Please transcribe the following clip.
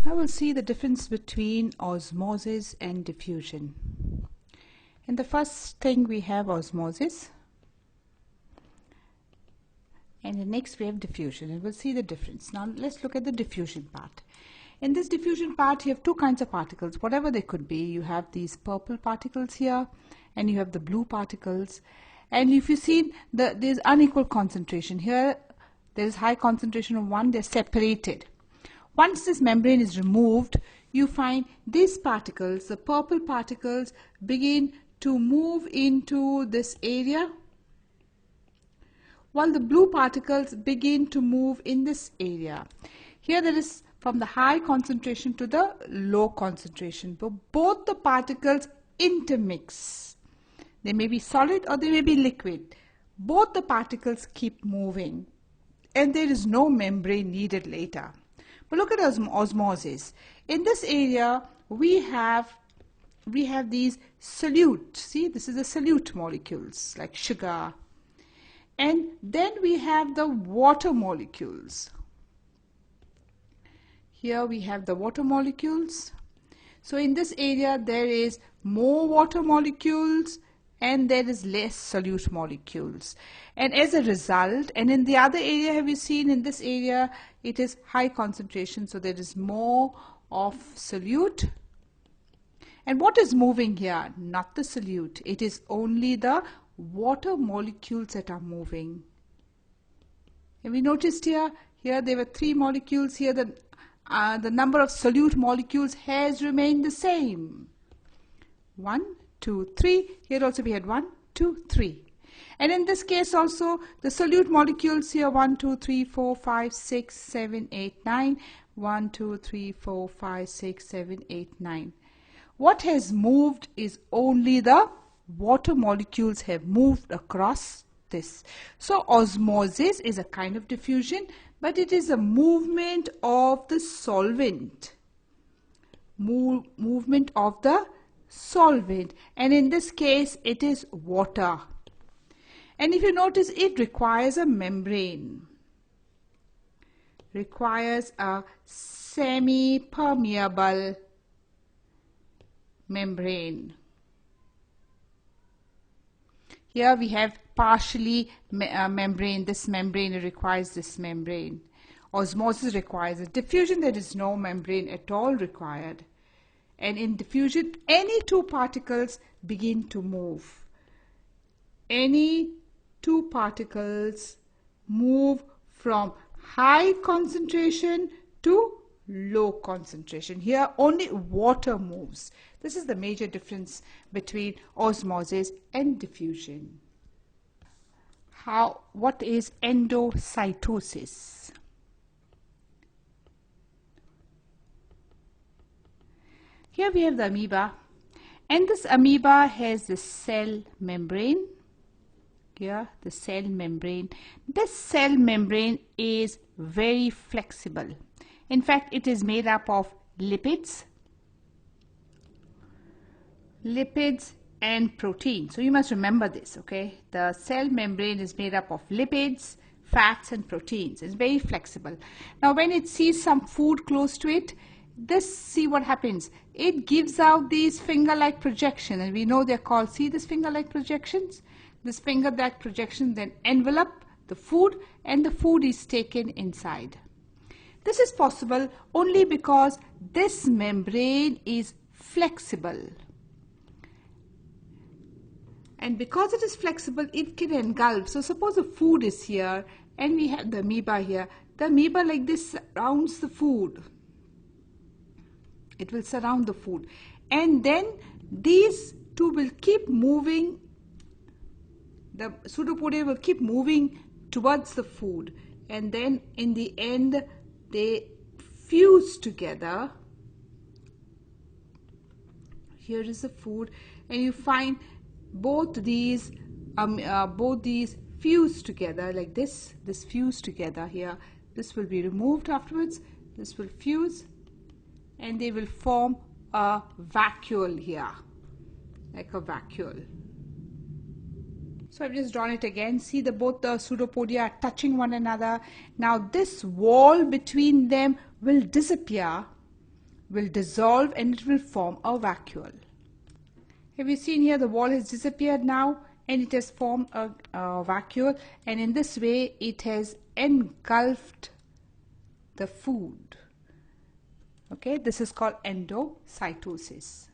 Now we'll see the difference between osmosis and diffusion. In the first thing we have osmosis, and the next we have diffusion, and we'll see the difference. Now let's look at the diffusion part. In this diffusion part, you have two kinds of particles, whatever they could be. You have these purple particles here, and you have the blue particles. And if you see, there's unequal concentration. Here, there is high concentration of one, they're separated. Once this membrane is removed, you find these particles, the purple particles, begin to move into this area, while the blue particles begin to move in this area. Here there is from the high concentration to the low concentration. But both the particles intermix. They may be solid or they may be liquid. Both the particles keep moving, and there is no membrane needed later. But look at osmosis. In this area, we have these solute. See, this is the solute molecules like sugar. And then we have the water molecules. Here we have the water molecules. So in this area, there is more water molecules and there is less solute molecules. And as a result, and in the other area, have you seen in this area, it is high concentration, so there is more of solute. And what is moving here? Not the solute. It is only the water molecules that are moving. Have we noticed here there were 3 molecules. Here the number of solute molecules has remained the same. 1, 2, 3. Here also we had 1, 2, 3. And in this case also, the solute molecules here 1, 2, 3, 4, 5, 6, 7, 8, 9. 1, 2, 3, 4, 5, 6, 7, 8, 9. What has moved is only the water molecules have moved across this. So osmosis is a kind of diffusion, but it is a movement of the solvent. Movement of the solvent, and in this case it is water. And if you notice, it requires a membrane. Requires a semi-permeable membrane. Here we have partially membrane. This membrane requires this membrane. Osmosis requires a diffusion. There is no membrane at all required. And in diffusion, any two particles begin to move. Any two particles move from high concentration to low concentration. Here only water moves. This is the major difference between osmosis and diffusion. What is endocytosis? Here we have the amoeba, and this amoeba has the cell membrane. Here the cell membrane. This cell membrane is very flexible. In fact, it is made up of lipids and protein. So you must remember this, okay? The cell membrane is made up of lipids, fats and proteins. It's very flexible. Now when it sees some food close to it, see what happens. It gives out these finger-like projections, and we know they're called, see this finger-like projections? This finger-like projection then envelop the food, and the food is taken inside. This is possible only because this membrane is flexible. And because it is flexible, it can engulf. So suppose the food is here and we have the amoeba here. The amoeba like this surrounds the food. It will surround the food. And then these two will keep moving. The pseudopodia will keep moving towards the food. And then in the end, they fuse together. Here is the food, and you find both these fuse together like this. This fuse together here. This will be removed afterwards. This will fuse, and they will form a vacuole here, like a vacuole. So I've just drawn it again. See, both the pseudopodia are touching one another. Now this wall between them will disappear, will dissolve and it will form a vacuole. Have you seen here the wall has disappeared now and it has formed a vacuole, and in this way it has engulfed the food. Okay, this is called endocytosis.